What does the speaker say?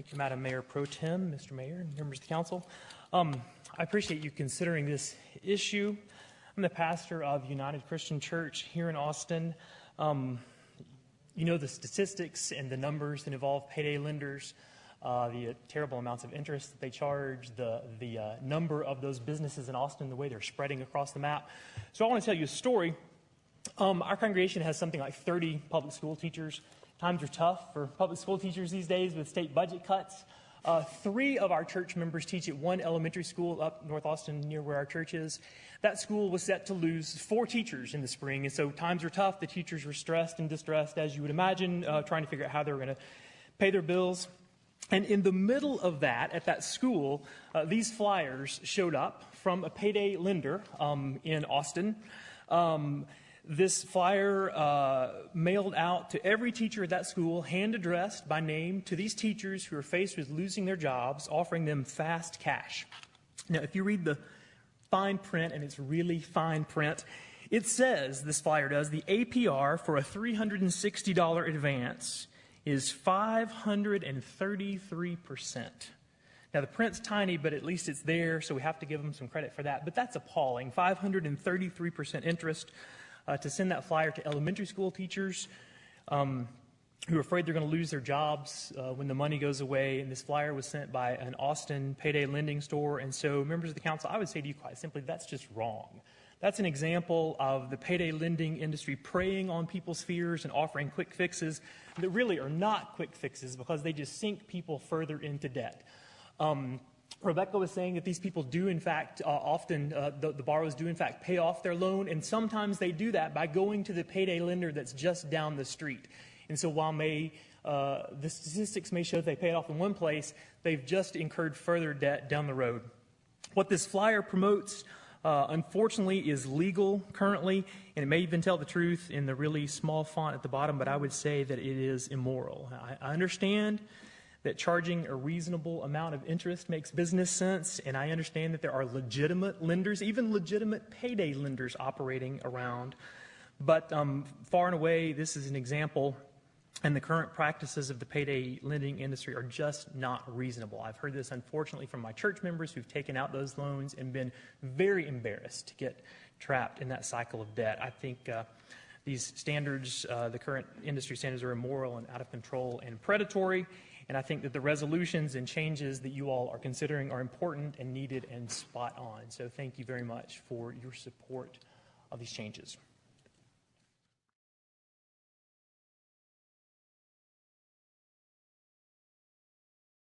Thank you, Madam Mayor Pro Tem, Mr. Mayor, and members of the council. I appreciate you considering this issue. I'm the pastor of United Christian Church here in Austin. You know the statistics and the numbers that involve payday lenders, the terrible amounts of interest that they charge, the number of those businesses in Austin, the way they're spreading across the map. So I want to tell you a story. Our congregation has something like 30 public school teachers. Times are tough for public school teachers these days with state budget cuts. 3 of our church members teach at one elementary school up North Austin near where our church is. That school was set to lose 4 teachers in the spring, and so times were tough. The teachers were stressed and distressed, as you would imagine, trying to figure out how they were going to pay their bills. And in the middle of that, at that school, these flyers showed up from a payday lender in Austin. This flyer mailed out to every teacher at that school, hand-addressed by name to these teachers who are faced with losing their jobs, offering them fast cash. Now, if you read the fine print, and it's really fine print, it says, this flyer does, the APR for a $360 advance is 533%. Now, the print's tiny, but at least it's there, so we have to give them some credit for that. But that's appalling, 533% interest. To send that flyer to elementary school teachers who are afraid they're going to lose their jobs when the money goes away. And this flyer was sent by an Austin payday lending store. And so, members of the council, I would say to you quite simply, that's just wrong. That's an example of the payday lending industry preying on people's fears and offering quick fixes that really are not quick fixes because they just sink people further into debt. Rebecca was saying that these people do, in fact, often the borrowers do, in fact, pay off their loan, and sometimes they do that by going to the payday lender that's just down the street. And so while the statistics may show they pay it off in one place, they've just incurred further debt down the road. What this flyer promotes, unfortunately, is legal currently, and it may even tell the truth in the really small font at the bottom, but I would say that it is immoral. I understand that charging a reasonable amount of interest makes business sense, and I understand that there are legitimate lenders, even legitimate payday lenders operating around. But far and away, this is an example, and the current practices of the payday lending industry are just not reasonable. I've heard this, unfortunately, from my church members who've taken out those loans and been very embarrassed to get trapped in that cycle of debt. I think these standards, the current industry standards, are immoral and out of control and predatory. And I think that the resolutions and changes that you all are considering are important and needed and spot on. So thank you very much for your support of these changes.